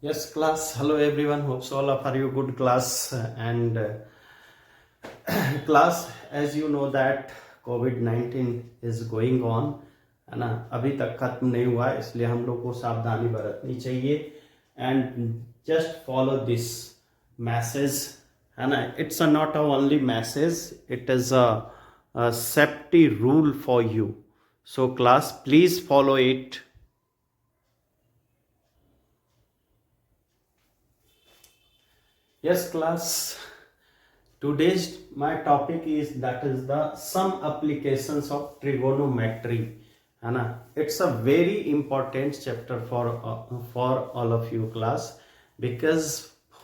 Yes, class. Hello, everyone. Hopes all of you good class and class. As you know that COVID-19 is going on, है ना, अभी तक खत्म नहीं हुआ है, इसलिए हम लोग को सावधानी बरतनी चाहिए and just follow this message, है ना. It's not a only message, it is a safety rule for you. So class, please follow it. Yes, class. Today's my topic is that is the some applications of trigonometry. है ना. It's a very important chapter for all of you class because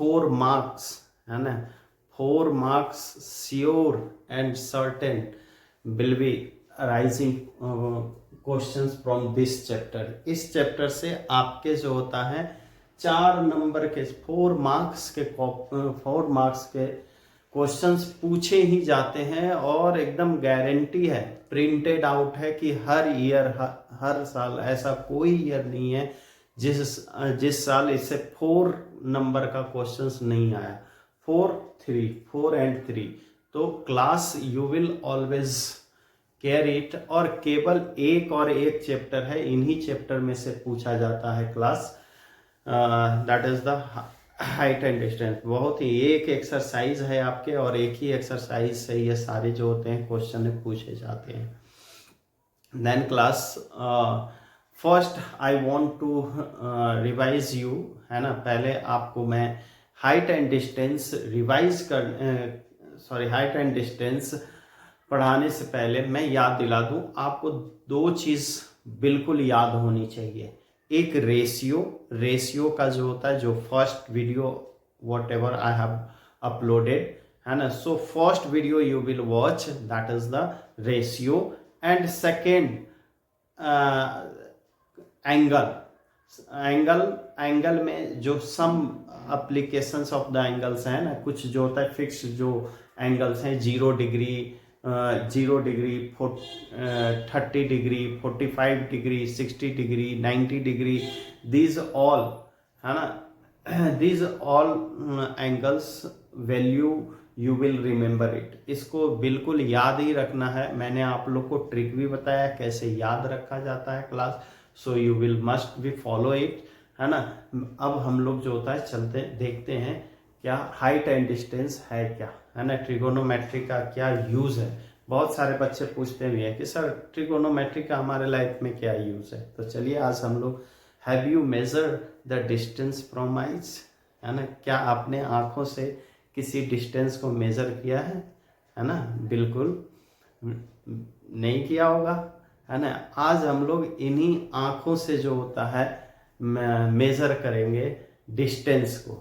4 marks, है ना, 4 marks sure and certain will be arising questions from this chapter. इस chapter से आपके जो होता है 4 नंबर के 4 मार्क्स के क्वेश्चंस पूछे ही जाते हैं और एकदम गारंटी है, प्रिंटेड आउट है कि हर ईयर हर साल ऐसा कोई ईयर नहीं है जिस साल इससे 4 नंबर का क्वेश्चंस नहीं आया. 4 एंड 3. तो class you will always care it. और केवल एक चैप्टर है, इन्हीं चैप्टर में से पूछा जाता है class. That is the height and distance. बहुत ही एक एक्सरसाइज है आपके और एक ही एक्सरसाइज से ये सारे जो होते हैं क्वेश्चन पूछे जाते हैं. Then class, first I want to revise you, है ना. पहले आपको मैं height and distance height and distance पढ़ाने से पहले मैं याद दिला दूं आपको. 2 चीज बिल्कुल याद होनी चाहिए. एक रेशियो का जो होता है, जो first video whatever I have uploaded, है ना. So first video you will watch, that is the ratio. And second, angle में जो some applications of the angles हैं ना, कुछ जो होता है फिक्स जो एंगल्स हैं, 0 degree, 30 degree, 45 degree, 60 degree, 90 degree, these all, है ना, these all angles value you will remember it. इसको बिल्कुल याद ही रखना है. मैंने आप लोग को ट्रिक भी बताया कैसे याद रखा जाता है class. So you will must be follow it, है ना. अब हम लोग जो होता है चलते देखते हैं क्या हाइट एंड डिस्टेंस है क्या, है ना. ट्रिगोनोमेट्री का क्या यूज है. बहुत सारे बच्चे पूछते भी हैं कि सर ट्रिगोनोमेट्री का हमारे लाइफ में क्या यूज है. तो चलिए आज हम लोग, have you measure the distance from eyes, है ना. क्या आपने आंखों से किसी डिस्टेंस को मेजर किया है ना. बिल्कुल नहीं किया होगा, है ना. आज हम लोग इन्हीं आंखों से जो होता है मेजर करेंगे डिस्टेंस को,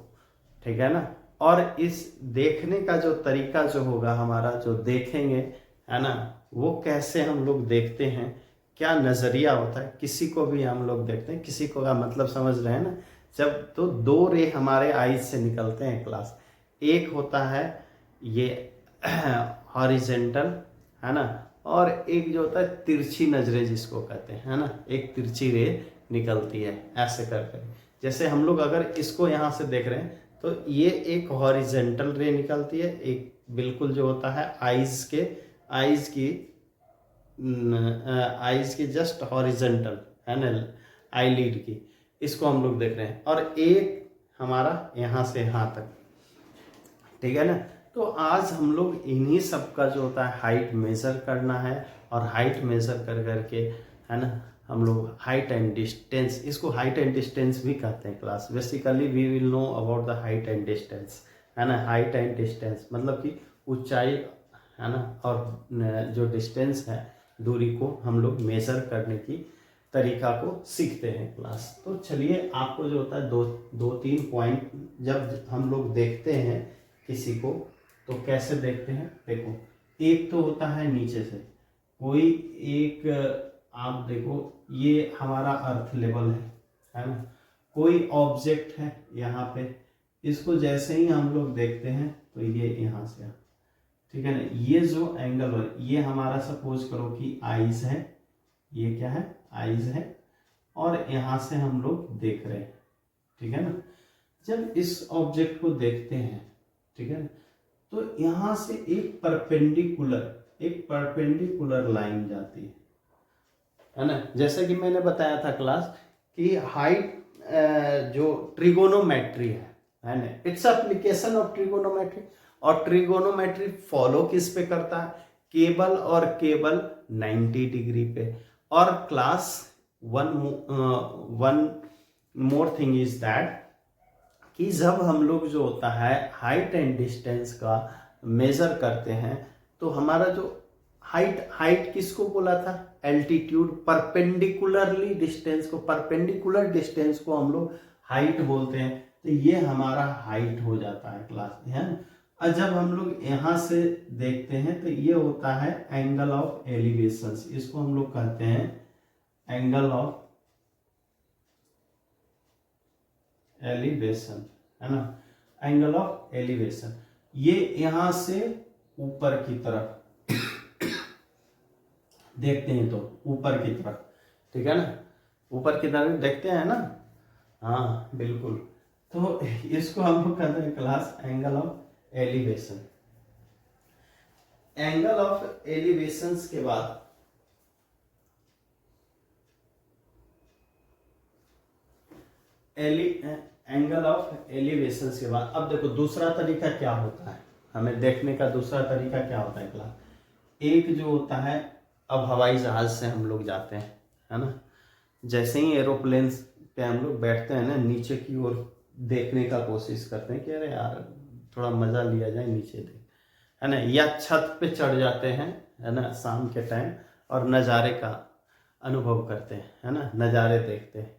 ठीक है ना. और इस देखने का जो तरीका जो होगा हमारा, जो देखेंगे, है ना, वो कैसे हम लोग देखते हैं, क्या नजरिया होता है. किसी को भी हम लोग देखते हैं, किसी को का मतलब समझ रहे हैं ना. जब तो 2 रे हमारे आईज से निकलते हैं क्लास. एक होता है ये हॉरिजेंटल, है ना, और एक जो होता है तिरछी नजरें जिसको कहते हैं, है ना. एक तिरछी रे निकलती है ऐसे करके. जैसे हम लोग अगर इसको यहाँ से देख रहे हैं तो ये एक हॉरिजेंटल रे निकलती है. एक बिल्कुल जो होता है आईज की जस्ट हॉरिजेंटल, है ना, आईलिड की, इसको हम लोग देख रहे हैं. और एक हमारा यहाँ से यहाँ तक, ठीक है ना. तो आज हम लोग इन्हीं सब का जो होता है हाइट मेजर करना है. और हाइट मेजर कर करके, है ना, हम लोग हाइट एंड डिस्टेंस, इसको हाइट एंड डिस्टेंस भी कहते हैं class. Basically we will know about the height and distance, है ना. हाइट एंड डिस्टेंस मतलब कि ऊंचाई, है ना, और जो डिस्टेंस है, दूरी को हम लोग मेजर करने की तरीका को सीखते हैं क्लास. तो चलिए आपको जो होता है 2-3 पॉइंट जब हम लोग देखते हैं किसी को तो कैसे देखते हैं. देखो, एक तो होता है नीचे से कोई एक, आप देखो ये हमारा अर्थ लेवल है ना. कोई ऑब्जेक्ट है यहाँ पे, इसको जैसे ही हम लोग देखते हैं तो ये यहाँ से, ठीक है ना. ये जो एंगल है ये हमारा सपोज करो कि आईज है, ये क्या है, आईज है, और यहाँ से हम लोग देख रहे हैं, ठीक है ना. जब इस ऑब्जेक्ट को देखते हैं, ठीक है, तो यहां से एक परपेंडिकुलर लाइन जाती है ना। जैसा कि मैंने बताया था क्लास कि हाइट जो ट्रिगोनोमेट्री है ना, इट्स एप्लीकेशन ऑफ ट्रिगोनोमेट्री। और ट्रिगोनोमेट्री फॉलो किस पे करता है? केवल और केवल 90 डिग्री पे। और class one more thing is that कि जब हम लोग जो होता है हाइट एंड डिस्टेंस का मेजर करते हैं, तो हमारा जो हाइट किसको बोला था? एल्टीट्यूड। परपेंडिकुलर डिस्टेंस को हम लोग हाइट बोलते हैं। तो ये हमारा हाइट हो जाता है क्लास, है ना। और जब हम लोग यहां से देखते हैं तो ये होता है एंगल ऑफ एलिवेशन। इसको हम लोग कहते हैं एंगल ऑफ एलिवेशन, है ना, एंगल ऑफ एलिवेशन। ये यहां से ऊपर की तरफ देखते हैं तो ऊपर की तरफ, ठीक है ना, ऊपर की तरफ देखते हैं ना, हाँ बिल्कुल। तो इसको हम लोग कहते हैं class angle of elevation. Angle of elevation के बाद एंगल ऑफ एलिवेशन के बाद अब देखो दूसरा तरीका क्या होता है, हमें देखने का दूसरा तरीका क्या होता है क्लास। एक जो होता है, अब हवाई जहाज से हम लोग जाते हैं, है ना, जैसे ही एरोप्लेन पे हम लोग बैठते हैं ना, नीचे की ओर देखने का कोशिश करते हैं कि अरे यार थोड़ा मजा लिया जाए, नीचे देख, है ना, या छत पे चढ़ जाते हैं, है ना, शाम के टाइम, और नज़ारे का अनुभव करते हैं, है ना, नज़ारे देखते हैं,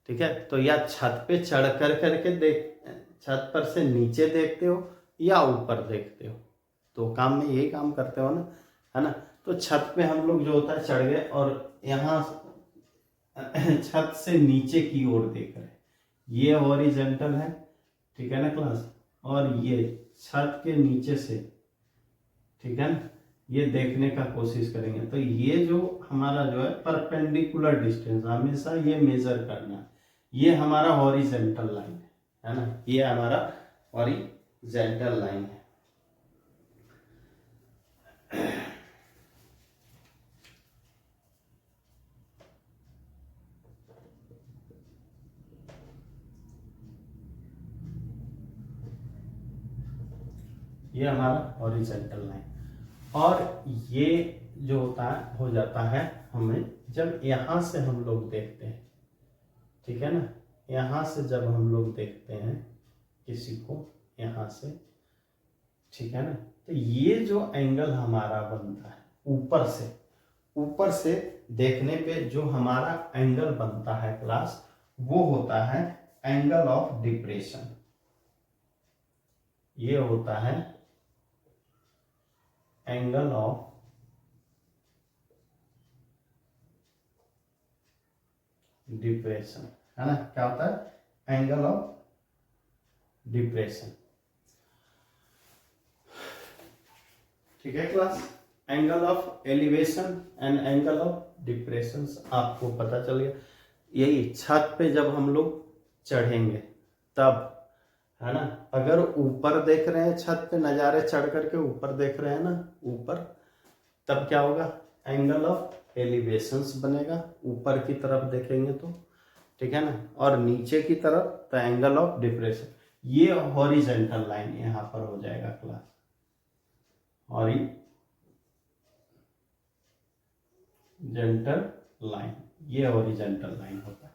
ठीक है। तो या छत पे चढ़ करके छत पर से नीचे देखते हो या ऊपर देखते हो, तो काम में यही काम करते हो ना, है ना। तो छत पे हम लोग जो होता है चढ़ गए और यहाँ छत से नीचे की ओर देख रहे हैं, ये हॉरिजॉन्टल है, ठीक है ना क्लास, और ये छत के नीचे से, ठीक है ना, ये देखने का कोशिश करेंगे। तो ये जो हमारा जो है परपेंडिकुलर डिस्टेंस हमेशा ये मेजर करना है, ये हमारा हॉरिजॉन्टल लाइन है ना, ये हमारा हॉरिजॉन्टल लाइन है। ये हमारा हॉरिजॉन्टल लाइन। और ये जो होता है हो जाता है हमें जब यहां से हम लोग देखते हैं, ठीक है ना, यहां से जब हम लोग देखते हैं किसी को यहां से, ठीक है ना, तो ये जो एंगल हमारा बनता है ऊपर से देखने पे जो हमारा एंगल बनता है क्लास, वो होता है एंगल ऑफ डिप्रेशन। ये होता है एंगल ऑफ डिप्रेशन, है ना, क्या होता है एंगल ऑफ डिप्रेशन, ठीक है class. Angle of elevation and angle of depression आपको पता चल गया। यही छत पे जब हम लोग चढ़ेंगे तब, है ना, अगर ऊपर देख रहे हैं छत पे नज़ारे चढ़ करके ऊपर देख रहे हैं ना ऊपर, तब क्या होगा एंगल ऑफ एलिवेशंस बनेगा, ऊपर की तरफ देखेंगे तो, ठीक है ना, और नीचे की तरफ तो एंगल ऑफ डिप्रेशन। ये हॉरिजॉन्टल लाइन यहाँ पर हो जाएगा क्लास, हॉरिजॉन्टल लाइन, ये हॉरिजॉन्टल लाइन होता है।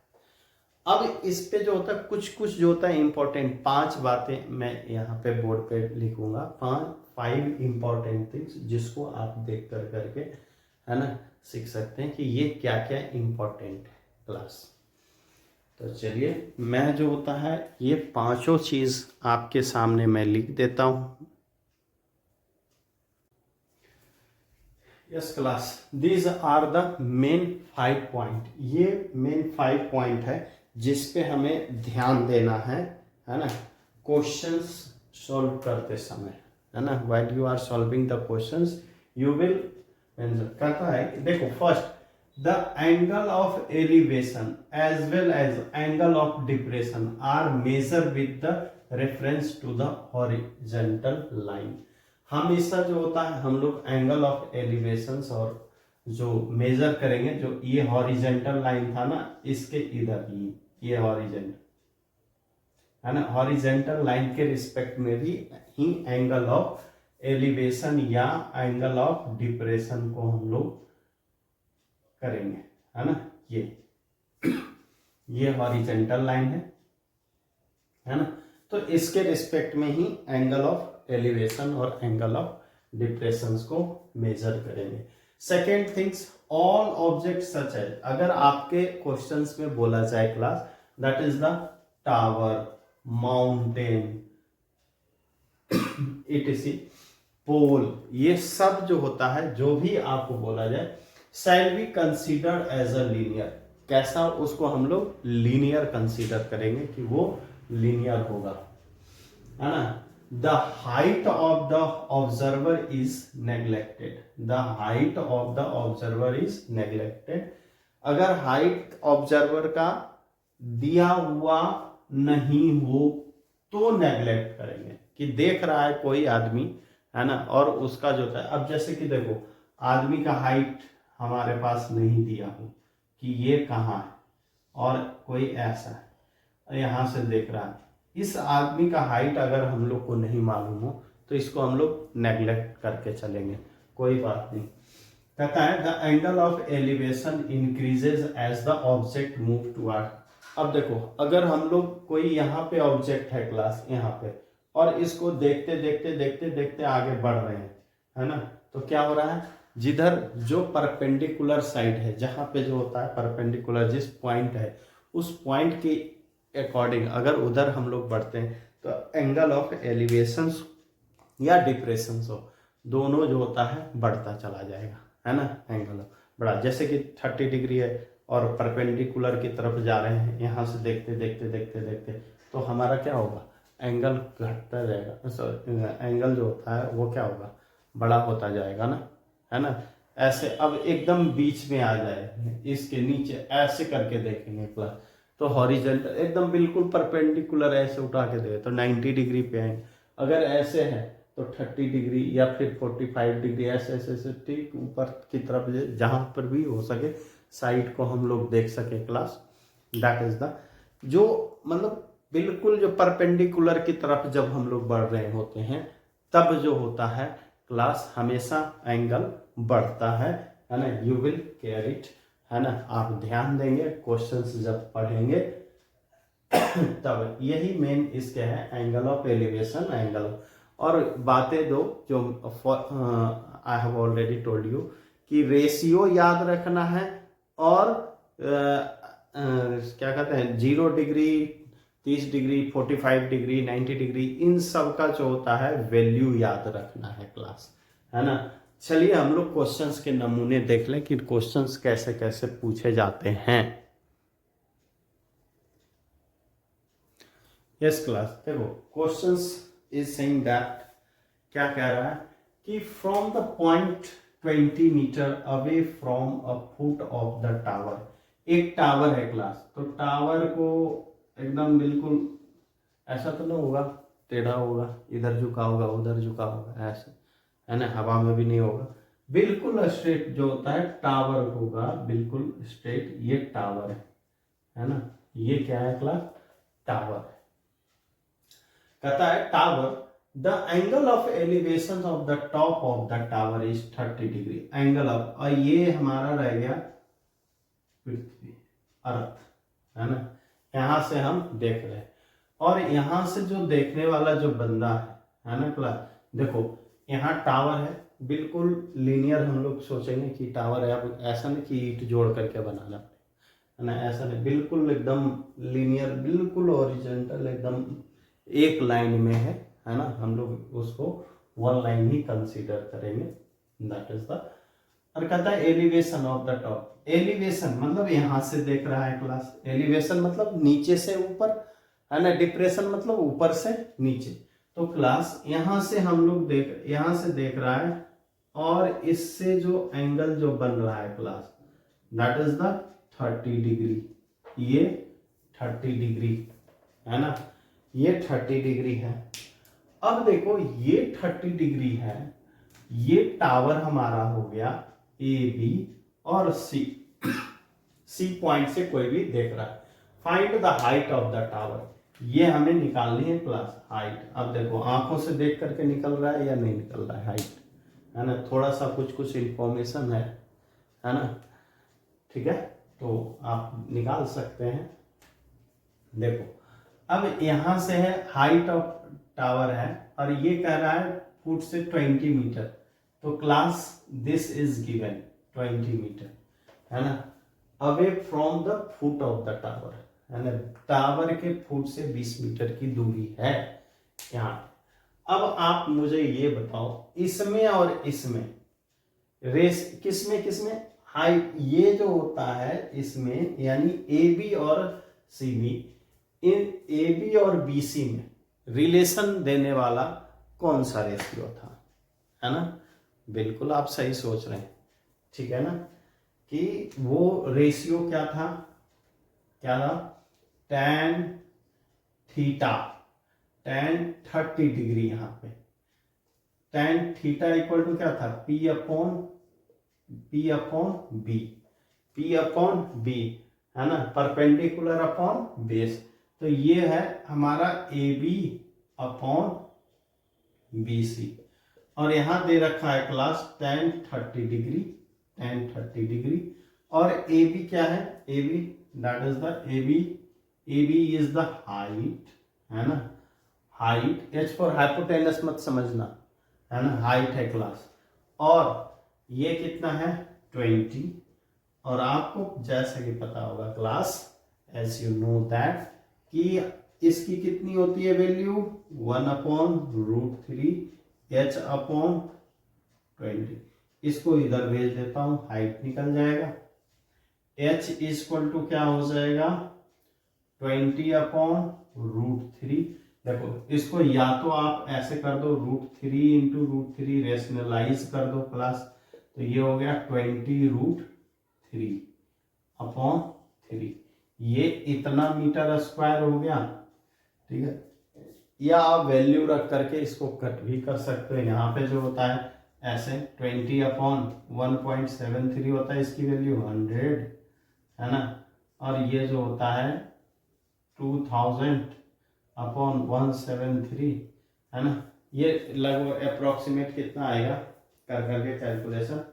अब इस पे जो होता है कुछ जो होता है इंपॉर्टेंट 5 बातें मैं यहाँ पे बोर्ड पे लिखूंगा, 5 इंपॉर्टेंट थिंग्स जिसको आप देख करके, है ना, सीख सकते हैं कि ये क्या क्या इंपॉर्टेंट है क्लास। तो चलिए मैं जो होता है ये 5 चीज आपके सामने मैं लिख देता हूँ। Yes class, these are the main 5 point. ये मेन 5 पॉइंट है जिस पे हमें ध्यान देना है ना, क्वेश्चंस सॉल्व करते समय, है ना, while you are solving the questions you will कहता है। देखो first the angle of elevation as well as angle of depression are measured with the reference to the horizontal line। हमेशा जो होता है हम लोग एंगल ऑफ एलिवेशंस और जो मेजर करेंगे, जो ये हॉरिजेंटल लाइन था ना, इसके इधर ये हॉरिजेंटल है ना, हॉरिजेंटल लाइन के रिस्पेक्ट में भी ही एंगल ऑफ एलिवेशन या एंगल ऑफ डिप्रेशन को हम लोग करेंगे, है ना। ये हॉरिजेंटल लाइन है ना। तो इसके रिस्पेक्ट में ही एंगल ऑफ एलिवेशन और एंगल ऑफ डिप्रेशन को मेजर करेंगे। Second things, all object such as, अगर आपके क्वेश्चंस में बोला जाए class, that is the tower, mountain, etc, pole, ये सब जो होता है, जो भी आपको बोला जाए, shall be considered as a linear. कैसा, उसको हम लोग लीनियर कंसीडर करेंगे कि वो लीनियर होगा, है ना। The height of the observer is neglected, the height of the observer is neglected. अगर हाइट ऑब्जर्वर का दिया हुआ नहीं हो तो नेग्लेक्ट करेंगे, कि देख रहा है कोई आदमी, है ना, और उसका जो है, अब जैसे कि देखो आदमी का हाइट हमारे पास नहीं दिया हो कि ये कहाँ है, और कोई ऐसा है यहां से देख रहा है, इस आदमी का हाइट अगर हम लोग को नहीं मालूम हो तो इसको हम लोग नेग्लेक्ट करके चलेंगे, कोई बात नहीं। कहता है the angle of elevation increases as the object move toward. अब देखो, अगर हम लोग कोई यहाँ पे ऑब्जेक्ट है क्लास, यहाँ पे, और इसको देखते देखते देखते देखते आगे बढ़ रहे हैं, है ना, तो क्या हो रहा है, जिधर जो परपेंडिकुलर साइड है, जहां पे जो होता है परपेंडिकुलर, जिस पॉइंट है उस पॉइंट के अकॉर्डिंग अगर उधर हम लोग बढ़ते हैं तो एंगल ऑफ एलिवेशन या डिप्रेशन हो, दोनों जो होता है बढ़ता चला जाएगा, है ना। एंगल बड़ा, जैसे कि 30 डिग्री है और परपेंडिकुलर की तरफ जा रहे हैं, यहाँ से देखते देखते देखते देखते, तो हमारा क्या होगा, एंगल घटता जाएगा, एंगल जो होता है वो क्या होगा, बड़ा होता जाएगा ना, है ना। ऐसे अब एकदम बीच में आ जाए, इसके नीचे ऐसे करके देखेंगे क्लास, तो हॉरिजॉन्टल एकदम बिल्कुल परपेंडिकुलर ऐसे उठा के दे तो 90 डिग्री पे आएंगे। अगर ऐसे है तो 30 डिग्री या फिर 45 डिग्री, ऐसे ऐसे ऐसे ठीक ऊपर की तरफ, जहां पर भी हो सके साइड को हम लोग देख सके क्लास, दैट इज द, जो मतलब बिल्कुल जो परपेंडिकुलर की तरफ जब हम लोग बढ़ रहे होते हैं तब जो होता है क्लास हमेशा एंगल बढ़ता है ना। यू विल केयर इट, है ना, आप ध्यान देंगे क्वेश्चंस जब पढ़ेंगे तब। यही मेन इसके है, एंगल ऑफ एलिवेशन, एंगल। और बातें दो जो I have already told you कि रेशियो याद रखना है, और क्या कहते हैं, 0 डिग्री, 30 डिग्री, 45 डिग्री, 90 डिग्री, इन सब का जो होता है वैल्यू याद रखना है क्लास, है ना। चलिए हम लोग क्वेश्चंस के नमूने देख लें कि क्वेश्चंस कैसे कैसे पूछे जाते हैं। यस क्लास, देखो क्वेश्चंस इज सेइंग दैट, क्या कह रहा है कि from the point 20 metre away from a foot of the tower, एक टावर है क्लास, तो टावर को एकदम बिल्कुल ऐसा तो नहीं होगा, टेढ़ा होगा, इधर झुका होगा उधर झुका होगा, ऐसे, है ना, हवा में भी नहीं होगा, बिल्कुल स्ट्रेट जो होता है टावर होगा, बिल्कुल स्ट्रेट। ये टावर है ना, ये क्या है क्लास, टावर है। कहता है tower, the angle of elevation of the top of the tower is 30 degree, angle of, और ये हमारा रह गया पृथ्वी, अर्थ, है ना, यहां से हम देख रहे हैं, और यहां से जो देखने वाला जो बंदा है ना क्लास, देखो यहाँ टावर है, बिल्कुल लीनियर हम लोग सोचेंगे कि टावर है, अब ऐसा नहीं कि ईंट जोड़ करके बनाना है ना, ऐसा नहीं, बिल्कुल एकदम लीनियर, बिल्कुल हॉरिजॉन्टल, एकदम एक लाइन में है ना, हम लोग उसको वन लाइन ही कंसीडर करेंगे, दैट इज द। और कहता है elevation of the top, elevation मतलब यहां से देख रहा है क्लास, एलिवेशन मतलब नीचे से ऊपर, है ना, डिप्रेशन मतलब ऊपर से नीचे, तो क्लास यहां से हम लोग यहां से देख रहा है, और इससे जो एंगल जो बन रहा है class, that is the 30 degree, ये 30 डिग्री है ना, ये 30 डिग्री है। अब देखो ये 30 डिग्री है, ये टावर हमारा हो गया ए बी और सी, सी पॉइंट से कोई भी देख रहा है। Find the height of the tower, ये हमें निकालनी है क्लास हाइट। अब देखो आंखों से देख करके निकल रहा है या नहीं निकल रहा है हाइट, है ना, थोड़ा सा कुछ इंफॉर्मेशन है ना, ठीक है, तो आप निकाल सकते हैं। देखो अब यहां से है हाइट ऑफ टावर है और ये कह रहा है फुट से 20 मीटर, तो class this is given 20 metre, है ना, away from the foot of the tower, है ना, टावर के फुट से 20 मीटर की दूरी है यहाँ। अब आप मुझे ये बताओ इसमें और इसमें रेस किसमें हाइट, ये जो होता है इसमें यानी ए बी और सी बी, इन ए बी और बी सी में रिलेशन देने वाला कौन सा रेशियो था, है ना, बिल्कुल आप सही सोच रहे हैं, ठीक है ना, कि वो रेशियो क्या था, tan थीटा, tan 30 डिग्री, यहाँ पे tan थीटा इक्वल टू क्या था, P अपॉन बी, है ना, परपेंडिकुलर अपॉन बेस, तो ये है हमारा A B upon B C, और यहां दे रखा है क्लास tan 30 डिग्री, और ए बी क्या है, A B that is the A B is the height, है ना, हाइट, एच फॉर हाइपोटेनस मत समझना, है ना, हाइट है क्लास, और ये कितना है 20, और आपको जैसे कि पता होगा class as you know that कि इसकी कितनी होती है वैल्यू 1/√3 h अपॉन 20, इसको इधर भेज देता हूं, हाइट निकल जाएगा, h इक्वल टू क्या हो जाएगा 20/√3। देखो इसको या तो आप ऐसे कर दो √3 × √3 रेशनलाइज कर दो क्लास, तो ये हो गया 20√3/3, ये इतना मीटर स्क्वायर हो गया, ठीक है, या आप वैल्यू रख करके इसको कट भी कर सकते हो, यहाँ पे जो होता है ऐसे 20/1.73 होता है, इसकी वैल्यू 100, है ना, और ये जो होता है 2000/173, है ना, ये लगभग अप्रोक्सीमेट कितना आएगा कर करके कैलकुलेशन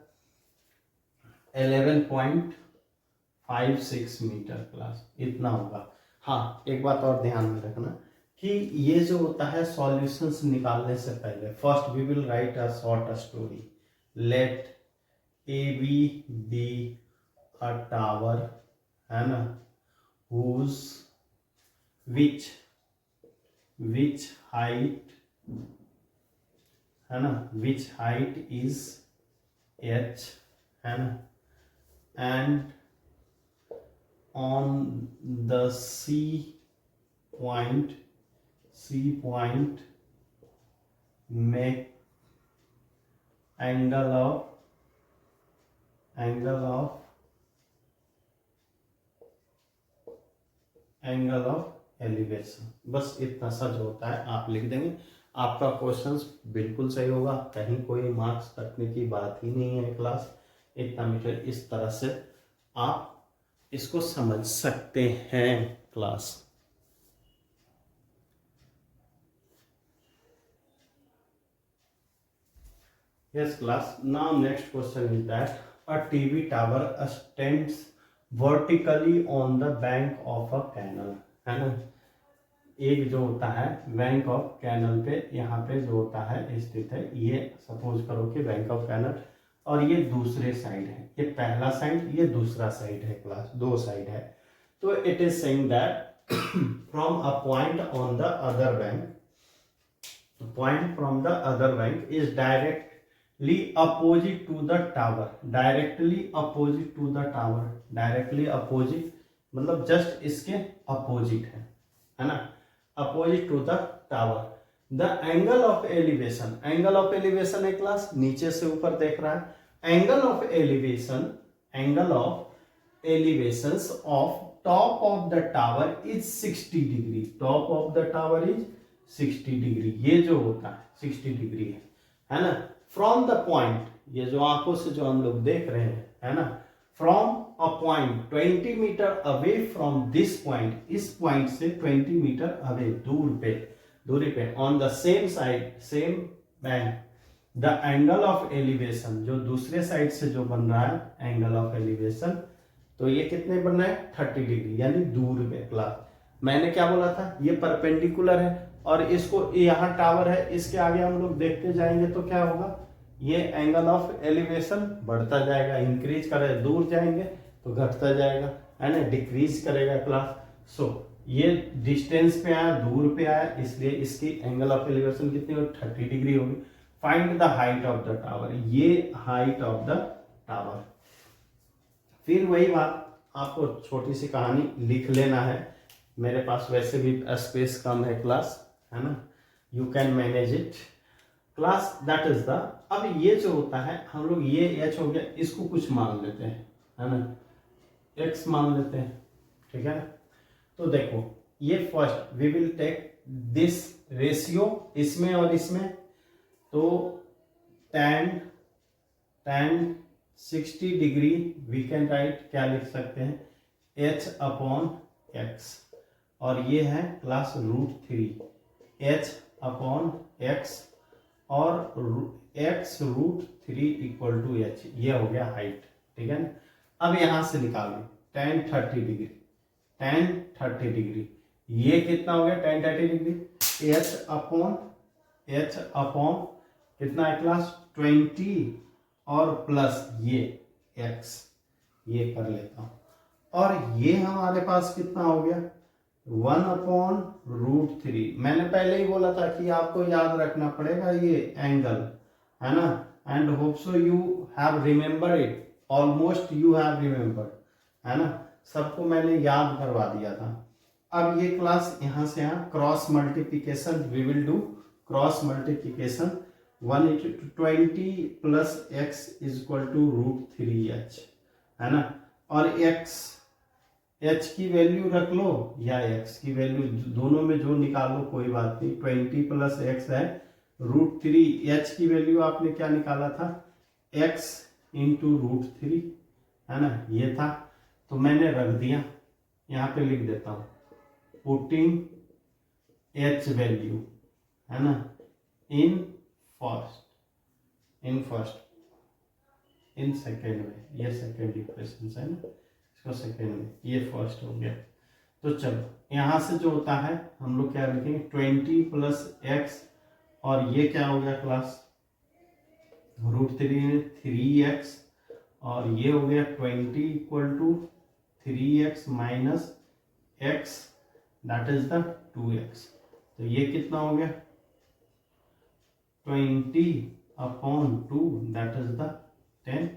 11.56 मीटर क्लास, इतना होगा। हाँ एक बात और ध्यान में रखना कि ये जो होता है सॉल्यूशंस निकालने से पहले first we will write a short story, let A B a tower, है ना, whose which height, है ना, which height is h, है ना, and on the C point make angle of elevation, बस इतना सा जो होता है आप लिख देंगे, आपका क्वेश्चंस बिल्कुल सही होगा, कहीं कोई मार्क्स कटने की बात ही नहीं है क्लास, इतना मीटर, इस तरह से आप इसको समझ सकते हैं class. Yes class, now next question is that a TV tower stands vertically on the bank of a canal, है ना, एक जो होता है बैंक ऑफ कैनल पे, यहाँ पे जो होता है स्थित है, ये सपोज करो कि बैंक ऑफ कैनल, और ये दूसरे साइड है, ये पहला साइड ये दूसरा साइड है क्लास, दो साइड है, तो it is saying that from a point on the other bank, point from the other bank is directly opposite to the tower, directly opposite to the tower, directly opposite मतलब just इसके opposite है ना, opposite to the tower, the angle of elevation, angle of elevation है class, नीचे से ऊपर देख रहा है, angle of elevation elevations of top of the tower is 60 degree. Top of the tower is 60 degree. ये जो होता है 60 डिग्री है ना. फ्रॉम द पॉइंट, ये जो आंखों से जो हम लोग देख रहे हैं है ना, from a point 20 metre away from this point, इस पॉइंट से 20 मीटर अवे दूरी पे on the same side same bank the angle of elevation, जो दूसरे साइड से जो बन रहा है एंगल ऑफ एलिवेशन, तो ये कितने बन रहा है 30 डिग्री, यानी दूर पे. क्लास मैंने क्या बोला था, ये परपेंडिकुलर है और इसको यहाँ टावर है, इसके आगे हम लोग देखते जाएंगे तो क्या होगा, ये एंगल ऑफ एलिवेशन बढ़ता जाएगा, इंक्रीज करेगा, दूर जाएंगे तो घटता जाएगा है ना, डिक्रीज करेगा क्लास. सो ये डिस्टेंस पे आया, दूर पे आया, इसलिए इसकी एंगल ऑफ एलिवेशन कितनी होगी 30 डिग्री होगी. Find the height of the tower, ये हाइट ऑफ द टावर. फिर वही बात, आपको छोटी सी कहानी लिख लेना है, मेरे पास वैसे भी स्पेस कम है क्लास है ना, you can manage it class. That is the, अब ये जो होता है हम लोग ये एच हो गया, इसको कुछ मान लेते हैं है ना, एक्स मान लेते हैं, ठीक है. तो देखो ये first we will take this ratio इसमें और इसमें, तो tan 60 degree we can write, क्या लिख सकते हैं h अपॉन x, और ये है क्लास √3 h अपॉन x और x √3 इक्वल टू h, ये हो गया हाइट, ठीक है ना. अब यहां से निकालो tan 30 डिग्री, tan 30 डिग्री, ये कितना हो गया tan 30 डिग्री, h अपॉन कितना है क्लास 20 और प्लस ये x, ये कर लेता हूं, और ये हमारे पास कितना हो गया 1 अपॉन √3. मैंने पहले ही बोला था कि आपको याद रखना पड़ेगा ये एंगल है ना, and hope so you have remember it, almost you have remembered है ना, सबको मैंने याद करवा दिया था. अब ये क्लास यहां से यहां cross multiplication, we will do cross multiplication, 120 plus x is equal to √3h है ना, और h की वैल्यू रख लो या x की वैल्यू, दोनों में जो निकालो कोई बात नहीं. 20 प्लस x है √3, h की वैल्यू आपने क्या निकाला था x इंटू √3 है ना, ये था, तो मैंने रख दिया, यहाँ पे लिख देता हूँ पुटिंग h वैल्यू है ना इन सेकेंड में, ये सेकेंड इक्वेशन है ना, इसको सेकेंड में, ये फर्स्ट हो गया. तो चलो यहां से जो होता है हम लोग क्या लिखेंगे 20 प्लस x, और ये क्या हो गया क्लास √3 में 3x, और ये हो गया 20 equal to 3x minus x, that is the 2x. तो ये कितना हो गया 20 अपॉन 2 दैट इज द 10,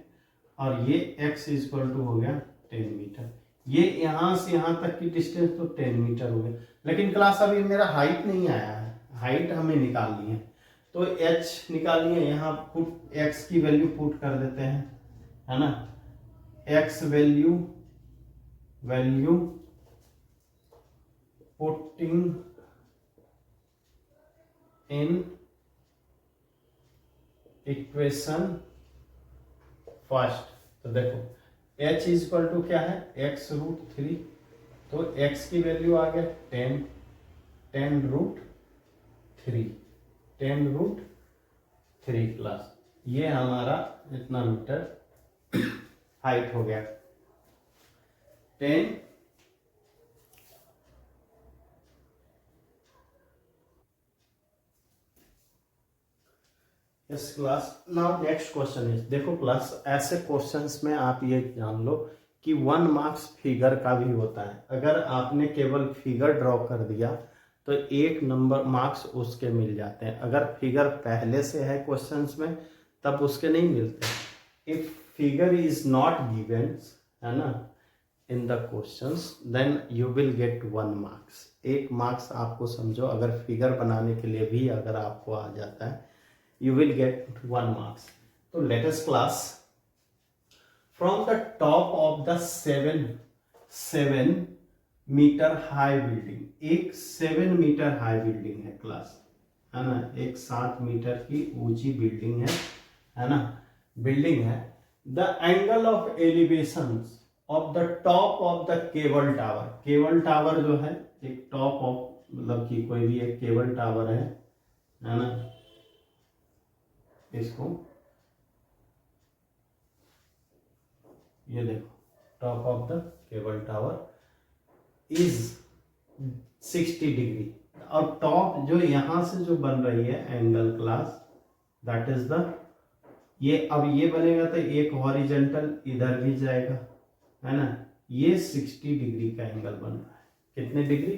और ये x इक्वल टू हो गया 10 मीटर. ये यहां से यहां तक की डिस्टेंस तो 10 मीटर हो गया, लेकिन क्लास अभी मेरा हाइट नहीं आया है, हाइट हमें निकालनी है, तो h निकालनी है, यहाँ पुट x की वैल्यू पुट कर देते हैं है ना, x value putting in equation first. तो देखो h इज इक्वल टू क्या है x √3, तो x की वैल्यू आ गया 10√3 प्लस, ये हमारा इतना मीटर हाइट हो गया 10. Yes class, now next question is, देखो क्लास ऐसे क्वेश्चंस में आप ये जान लो कि 1 मार्क्स फिगर का भी होता है. अगर आपने केवल फिगर ड्रॉ कर दिया तो 1 नंबर मार्क्स उसके मिल जाते हैं. अगर फिगर पहले से है क्वेश्चंस में तब उसके नहीं मिलते. If figure is not given है ना in the questions, then you will get 1 marks. 1 marks आपको समझो, अगर फिगर बनाने के लिए भी अगर आपको आ जाता है you will get 1 marks. तो let us class from the top of the 7 meter high building, एक 7 मीटर हाई बिल्डिंग है क्लास, है ना, एक 7 मीटर की ऊंची बिल्डिंग है ना, बिल्डिंग है। The angle of elevation of the top of the cable tower, cable tower जो है एक टॉप ऑफ, मतलब कि कोई भी एक केबल टावर है ना, इसको ये देखो, top of the cable tower is 60 degree, और टॉप जो यहां से जो बन रही है angle class, that is the, ये अब ये बनेगा तो एक हॉरिजेंटल इधर भी जाएगा, है ना, ये 60 डिग्री का एंगल बन रहा है। कितने degree?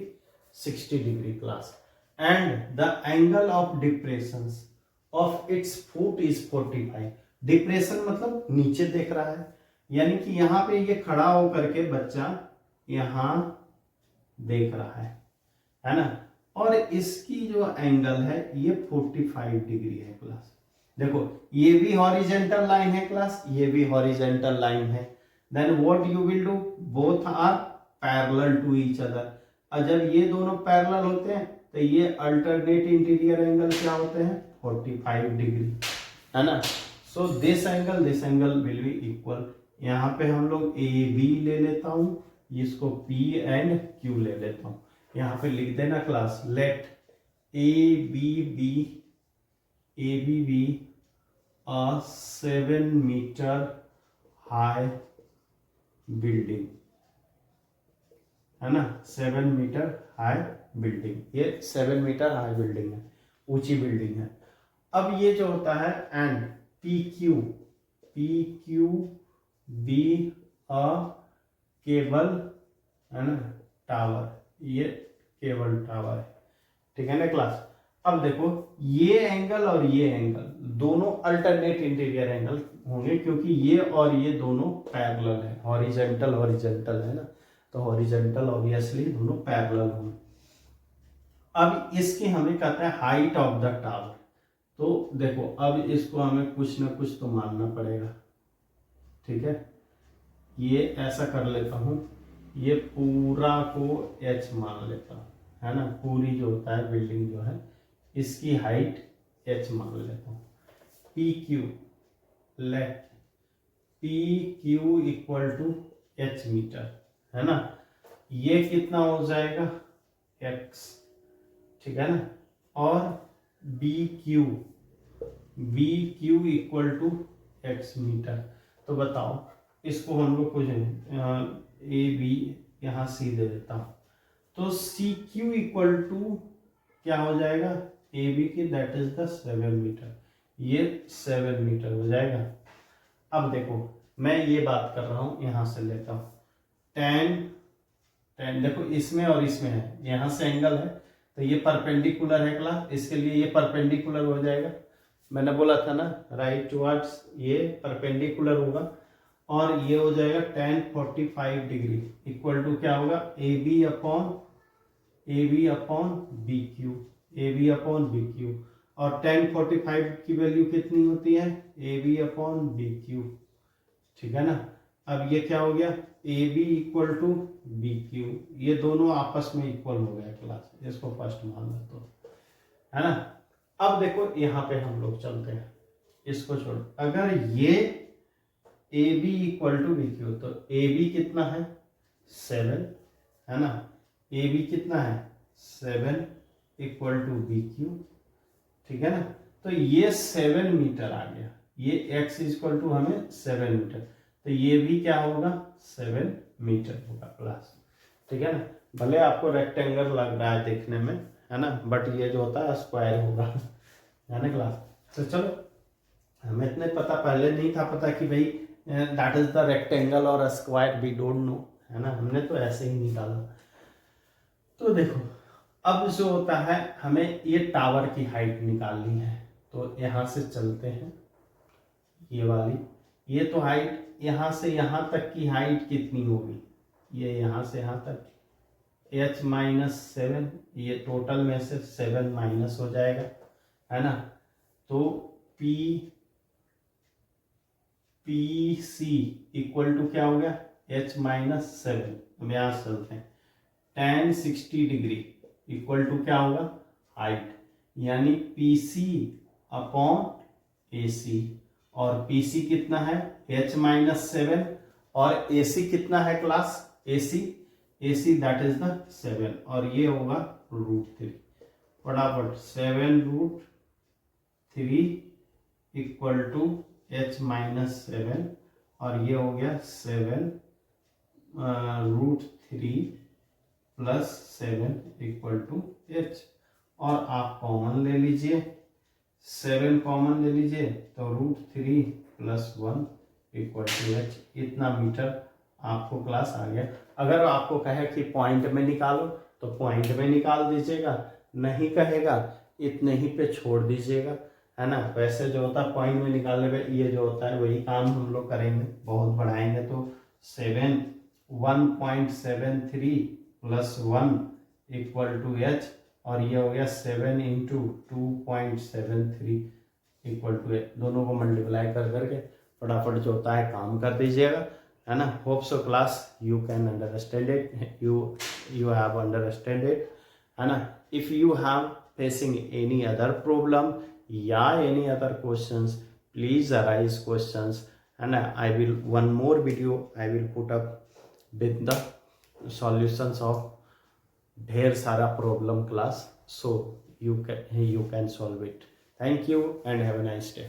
60 degree class. And the angle of depression of its foot is 45। Depression मतलब नीचे देख रहा है, यानी कि यहाँ पे ये खड़ा होकर के बच्चा यहाँ देख रहा है ना, और इसकी जो एंगल है ये 45 डिग्री है क्लास। देखो ये भी हॉरिजेंटल लाइन है क्लास, ये भी हॉरिजेंटल लाइन है। Then what you will do, both are parallel to each other. और जब ये दोनों पैरेलल होते हैं तो ये अल्टरनेट इंटीरियर एंगल क्या होते हैं? 45 डिग्री, है ना। So this angle will be equal, यहाँ पे हम लोग ए बी ले लेता हूं, इसको पी एंड क्यू ले लेता हूं। यहाँ पे लिख देना class, let A B be a 7 meter high building, है ना, 7 मीटर हाई बिल्डिंग, ये 7 मीटर हाई बिल्डिंग है, ऊंची बिल्डिंग है। अब ये जो होता है and P Q be a cable, है ना, टावर, ये केबल टावर है, ठीक है ना क्लास। अब देखो ये एंगल और ये एंगल दोनों अल्टरनेट इंटीरियर एंगल होंगे, क्योंकि ये और ये दोनों पैरेलल है, हॉरिजेंटल है ना, तो हॉरिजेंटल ऑब्वियसली दोनों पैरेलल होंगे। अब इसकी हमें कहते हैं हाइट ऑफ द टावर। तो देखो अब इसको हमें कुछ ना कुछ तो मानना पड़ेगा, ठीक है। ये ऐसा कर लेता हूं, ये पूरा को h मान लेता हूं, है ना, पूरी जो होता है बिल्डिंग जो है इसकी हाइट h मान लेता हूं। P Q, let P Q equal to h meter, है ना, ये कितना हो जाएगा x, ठीक है ना, और B Q equal to x meter. तो बताओ इसको हम लोग कुछ ए बी यहाँ सी दे देता हूं, तो सी क्यू इक्वल टू क्या हो जाएगा, ए बी की, दैट इज द 7 मीटर, ये 7 मीटर हो जाएगा। अब देखो मैं ये बात कर रहा हूं, यहां से लेता हूं टेन, देखो इसमें और इसमें है, यहां से एंगल है तो ये परपेंडिकुलर है क्लास, इसके लिए ये परपेंडिकुलर हो जाएगा। मैंने बोला था ना राइट टुवर्ड्स, ये परपेंडिकुलर होगा, और ये हो जाएगा tan 45 डिग्री इक्वल टू क्या होगा, A B upon B Q, और tan 45 की वैल्यू कितनी होती है, A B upon B Q, ठीक है ना। अब ये क्या हो गया, A B equal to B Q, ये दोनों आपस में इक्वल हो गया क्लास, इसको फर्स्ट मान लो तो, है ना। अब देखो यहाँ पे हम लोग चलते हैं, इसको छोड़, अगर ये A B equal to B Q, तो ए बी कितना है 7, है ना, ए बी कितना है 7 इक्वल टू बी क्यू, ठीक है ना। तो ये 7 मीटर आ गया, ये x इक्वल टू हमें 7 मीटर, तो ये भी क्या होगा 7 मीटर होगा क्लास, ठीक है ना। भले आपको रेक्टेंगल लग रहा है देखने में, है ना, बट ये जो होता है स्क्वायर होगा, है ना क्लास। तो चलो हमें इतने पता पहले नहीं था पता कि भाई दैट इज द रेक्टेंगल और स्क्वायर, वी डोंट नो, है ना, हमने तो ऐसे ही निकाला। तो देखो अब जो होता है हमें ये टावर की हाइट निकालनी है, तो यहां से चलते हैं, ये वाली, ये तो हाइट यहां से यहां तक की हाइट कितनी होगी, ये यहां से यहां तक h माइनस 7, ये टोटल में से 7 माइनस हो जाएगा, है ना। तो p P C equal to क्या हो गया h माइनस 7। हम यहाँ से चलते हैं, tan 60 डिग्री इक्वल टू क्या होगा हाइट, यानी पी सी अपॉन ए सी, और पी सी कितना है h माइनस 7 और ए सी कितना है class A see that is the 7 और ये होगा √3। फटाफट 7√3 इक्वल टू h माइनस 7 और ये हो गया 7√3 प्लस 7 इक्वल टू h, और आप कॉमन ले लीजिए, 7 कॉमन ले लीजिए तो √3 प्लस 1 इक्वल टू h। इतना मीटर आपको क्लास आ गया। अगर आपको कहे कि पॉइंट में निकालो तो पॉइंट में निकाल दीजिएगा, नहीं कहेगा इतने ही पे छोड़ दीजिएगा, है ना। वैसे जो होता है पॉइंट में निकालने में ये जो होता है वही काम हम लोग करेंगे, बहुत बढ़ाएंगे तो 1.73 प्लस 1 इक्वल टू h, और ये हो गया 7 इंटू 2.73 इक्वल टू h। दोनों को मल्टीप्लाई कर करके फटाफट जो होता है काम कर दीजिएगा, है ना। Hope so class you can understand it, you have understand it, है ना। If you have facing any other problem या any other questions, please arise questions, है ना। I will one more video I will put up with the solutions of ढेर सारा problem class, so you can solve it. Thank you and have a nice day.